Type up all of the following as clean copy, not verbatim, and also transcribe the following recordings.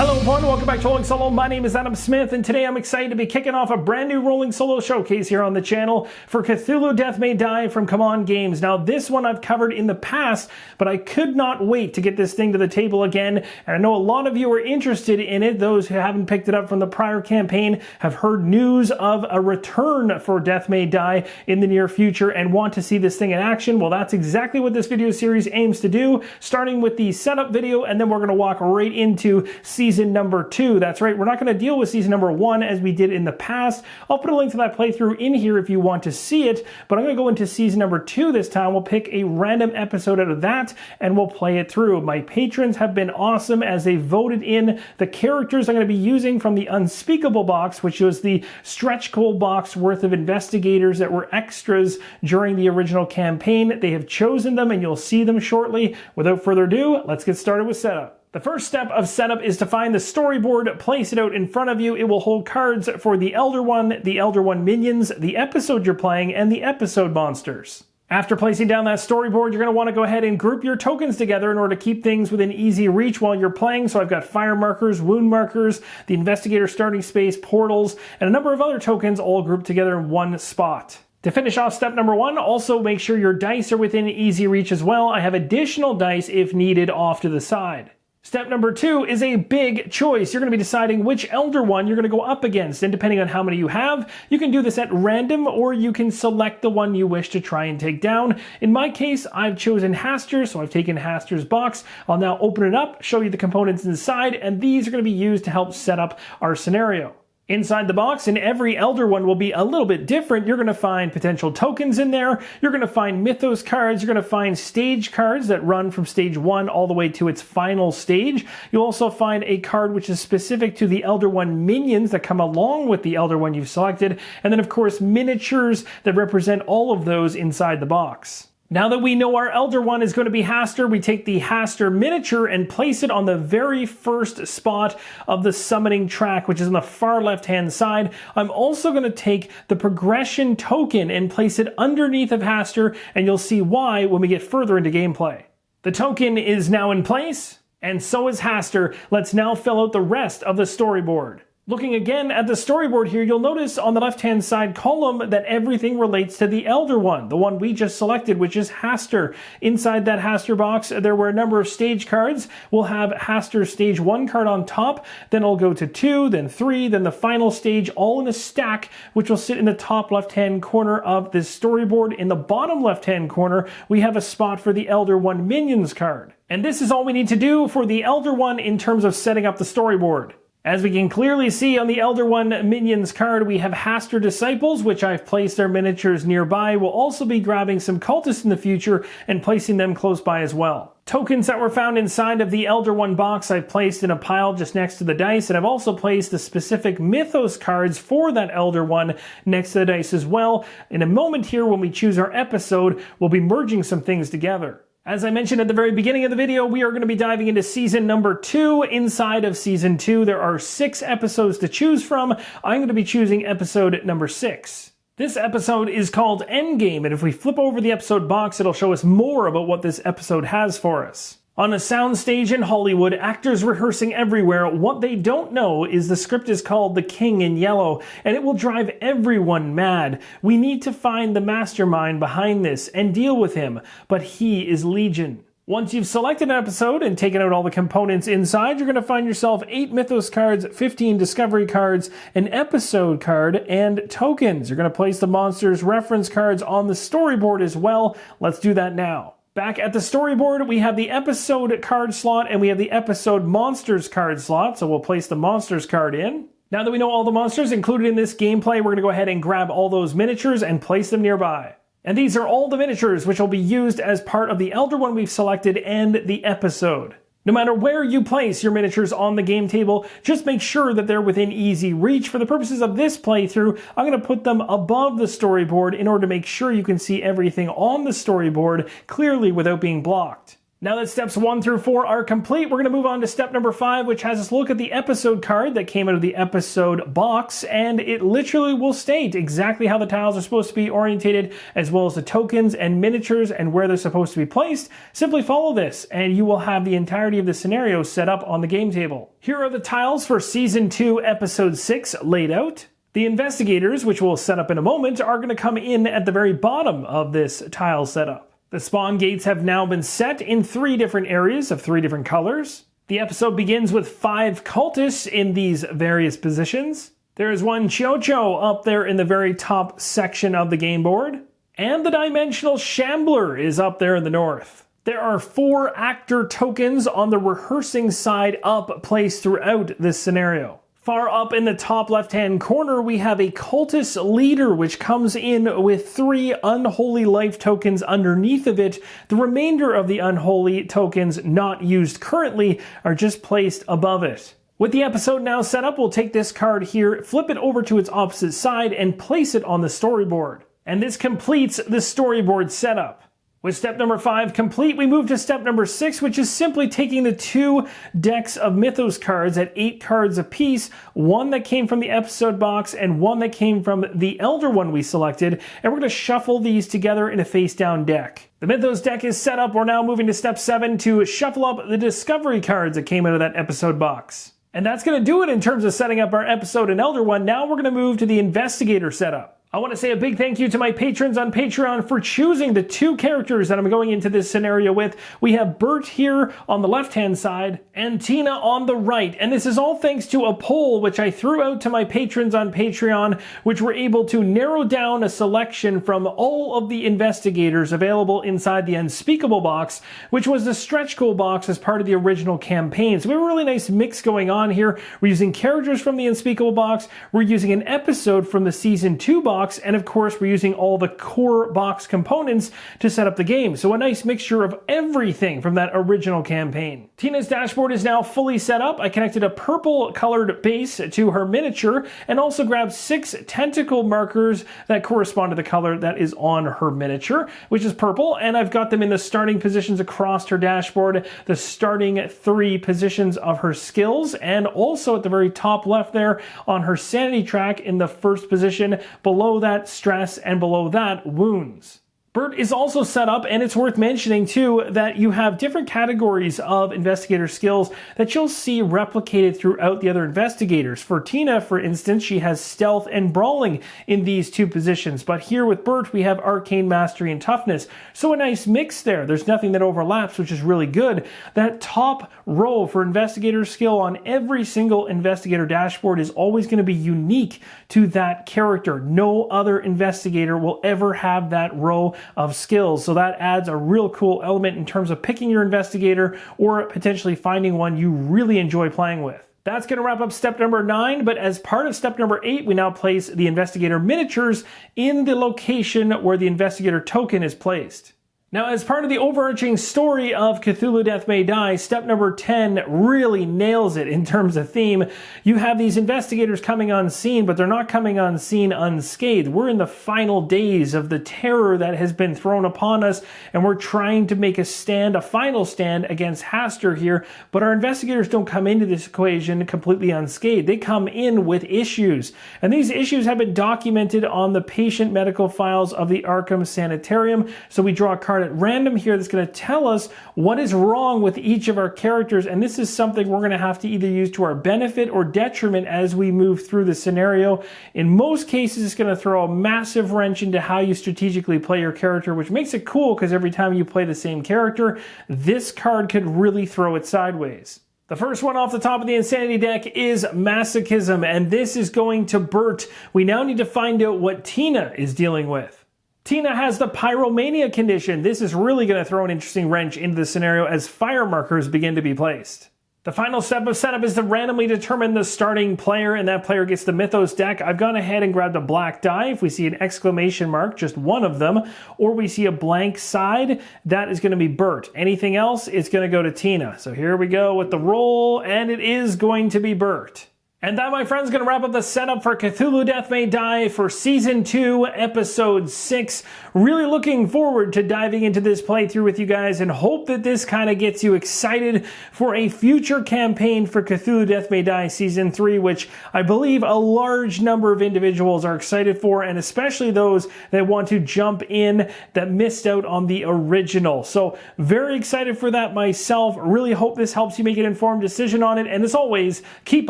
Hello everyone, welcome back to Rolling Solo. My name is Adam Smith, and today I'm excited to be kicking off a brand new Rolling Solo showcase here on the channel for Cthulhu Death May Die from CMON Games. Now this one I've covered in the past, but I could not wait to get this thing to the table again, and I know a lot of you are interested in it. Those who haven't picked it up from the prior campaign have heard news of a return for Death May Die in the near future and want to see this thing in action. Well, that's exactly what this video series aims to do, starting with the setup video, and then we're going to walk right into season number 2. That's right, we're not going to deal with season number 1 as we did in the past. I'll put a link to that playthrough in here if you want to see it, but I'm going to go into season number 2 this time. We'll pick a random episode out of that and we'll play it through. My patrons have been awesome as they voted in the characters I'm going to be using from the Unspeakable box, which was the stretch goal box worth of investigators that were extras during the original campaign. They have chosen them and you'll see them shortly. Without further ado, let's get started with setup. The first step of setup is to find the storyboard, place it out in front of you. It will hold cards for the Elder One minions, the episode you're playing, and the episode monsters. After placing down that storyboard, you're going to want to go ahead and group your tokens together in order to keep things within easy reach while you're playing. So I've got fire markers, wound markers, the investigator starting space, portals, and a number of other tokens all grouped together in one spot. To finish off step number 1, also make sure your dice are within easy reach as well. I have additional dice if needed off to the side. Step number 2 is a big choice. You're going to be deciding which Elder One you're going to go up against, and depending on how many you have, you can do this at random or you can select the one you wish to try and take down. In my case, I've chosen Hastur, so I've taken Hastur's box. I'll now open it up, show you the components inside, and these are going to be used to help set up our scenario. Inside the box, and every Elder One will be a little bit different. You're going to find potential tokens in there. You're going to find mythos cards. You're going to find stage cards that run from stage 1 all the way to its final stage. You'll also find a card which is specific to the Elder One minions that come along with the Elder One you've selected. And then, of course, miniatures that represent all of those inside the box. Now that we know our Elder One is going to be Hastur, we take the Hastur miniature and place it on the very first spot of the summoning track, which is on the far left-hand side. I'm also going to take the progression token and place it underneath of Hastur, and you'll see why when we get further into gameplay. The token is now in place, and so is Hastur. Let's now fill out the rest of the storyboard. Looking again at the storyboard here, you'll notice on the left-hand side column that everything relates to the Elder One, the one we just selected, which is Hastur. Inside that Hastur box, there were a number of stage cards. We'll have Hastur's stage 1 card on top, then it'll go to 2, then 3, then the final stage, all in a stack, which will sit in the top left-hand corner of this storyboard. In the bottom left-hand corner, we have a spot for the Elder One minions card. And this is all we need to do for the Elder One in terms of setting up the storyboard. As we can clearly see on the Elder One minions card, we have Hastur disciples, which I've placed their miniatures nearby. We'll also be grabbing some cultists in the future and placing them close by as well. Tokens that were found inside of the Elder One box I've placed in a pile just next to the dice, and I've also placed the specific mythos cards for that Elder One next to the dice as well. In a moment here, when we choose our episode, we'll be merging some things together. As I mentioned at the very beginning of the video, we are going to be diving into season number 2. Inside of season 2, there are 6 episodes to choose from. I'm going to be choosing episode number 6. This episode is called EndGame, and if we flip over the episode box, it'll show us more about what this episode has for us. On a soundstage in Hollywood, actors rehearsing everywhere. What they don't know is the script is called The King in Yellow, and it will drive everyone mad. We need to find the mastermind behind this and deal with him, but he is Legion. Once you've selected an episode and taken out all the components inside, you're going to find yourself 8 mythos cards, 15 discovery cards, an episode card, and tokens. You're going to place the monsters reference cards on the storyboard as well. Let's do that now. Back at the storyboard, we have the episode card slot and we have the episode monsters card slot, so we'll place the monsters card in. Now that we know all the monsters included in this gameplay, we're going to go ahead and grab all those miniatures and place them nearby. And these are all the miniatures which will be used as part of the Elder One we've selected and the episode. No matter where you place your miniatures on the game table, just make sure that they're within easy reach. For the purposes of this playthrough, I'm going to put them above the storyboard in order to make sure you can see everything on the storyboard clearly without being blocked. Now that steps 1 through 4 are complete, we're going to move on to step number 5, which has us look at the episode card that came out of the episode box, and it literally will state exactly how the tiles are supposed to be orientated, as well as the tokens and miniatures and where they're supposed to be placed. Simply follow this, and you will have the entirety of the scenario set up on the game table. Here are the tiles for Season 2, Episode 6 laid out. The investigators, which we'll set up in a moment, are going to come in at the very bottom of this tile setup. The spawn gates have now been set in 3 different areas of 3 different colors. The episode begins with 5 cultists in these various positions. There is one Chocho up there in the very top section of the game board. And the dimensional shambler is up there in the north. There are 4 actor tokens on the rehearsing side up placed throughout this scenario. Far up in the top left-hand corner, we have a cultist leader, which comes in with 3 unholy life tokens underneath of it. The remainder of the unholy tokens not used currently are just placed above it. With the episode now set up, we'll take this card here, flip it over to its opposite side, and place it on the storyboard. And this completes the storyboard setup. With step number 5 complete, we move to step number 6, which is simply taking the 2 decks of Mythos cards at 8 cards apiece, one that came from the episode box and one that came from the Elder one we selected, and we're going to shuffle these together in a face-down deck. The Mythos deck is set up. We're now moving to step 7 to shuffle up the Discovery cards that came out of that episode box. And that's going to do it in terms of setting up our episode and Elder one. Now we're going to move to the Investigator setup. I want to say a big thank you to my patrons on Patreon for choosing the 2 characters that I'm going into this scenario with. We have Bert here on the left-hand side and Tina on the right. And this is all thanks to a poll which I threw out to my patrons on Patreon, which were able to narrow down a selection from all of the investigators available inside the Unspeakable box, which was the stretch goal box as part of the original campaign. So we have a really nice mix going on here. We're using characters from the Unspeakable box. We're using an episode from the Season 2 box. And of course, we're using all the core box components to set up the game. So a nice mixture of everything from that original campaign. Tina's dashboard is now fully set up. I connected a purple colored base to her miniature and also grabbed 6 tentacle markers that correspond to the color that is on her miniature, which is purple. And I've got them in the starting positions across her dashboard, the starting 3 positions of her skills, and also at the very top left there on her sanity track in the first position, below that stress, and below that wounds. Bert is also set up, and it's worth mentioning too that you have different categories of investigator skills that you'll see replicated throughout the other investigators. For Tina, for instance, she has stealth and brawling in these 2 positions, but here with Bert we have arcane mastery and toughness. So a nice mix there. There's nothing that overlaps, which is really good. That top row for investigator skill on every single investigator dashboard is always going to be unique to that character. No other investigator will ever have that row of skills. So that adds a real cool element in terms of picking your investigator or potentially finding one you really enjoy playing with. That's going to wrap up step number 9, but as part of step number 8, we now place the investigator miniatures in the location where the investigator token is placed. Now, as part of the overarching story of Cthulhu Death May Die, step number 10 really nails it in terms of theme. You have these investigators coming on scene, but they're not coming on scene unscathed. We're in the final days of the terror that has been thrown upon us, and we're trying to make a stand, a final stand against Hastur here, but our investigators don't come into this equation completely unscathed. They come in with issues, and these issues have been documented on the patient medical files of the Arkham Sanitarium, so we draw a card at random here that's going to tell us what is wrong with each of our characters, and this is something we're going to have to either use to our benefit or detriment as we move through the scenario. In most cases, it's going to throw a massive wrench into how you strategically play your character, which makes it cool because every time you play the same character, this card could really throw it sideways. The first one off the top of the Insanity deck is Masochism, and this is going to Bert. We now need to find out what Tina is dealing with. Tina has the Pyromania condition. This is really going to throw an interesting wrench into the scenario as fire markers begin to be placed. The final step of setup is to randomly determine the starting player, and that player gets the Mythos deck. I've gone ahead and grabbed a black die. If we see an exclamation mark, just one of them, or we see a blank side, that is going to be Bert. Anything else, it's going to go to Tina. So here we go with the roll, and it is going to be Bert. And that, my friends, is going to wrap up the setup for Cthulhu Death May Die for Season 2, Episode 6. Really looking forward to diving into this playthrough with you guys and hope that this kind of gets you excited for a future campaign for Cthulhu Death May Die Season 3, which I believe a large number of individuals are excited for, and especially those that want to jump in that missed out on the original. So very excited for that myself. Really hope this helps you make an informed decision on it. And as always, keep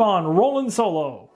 on rolling solo.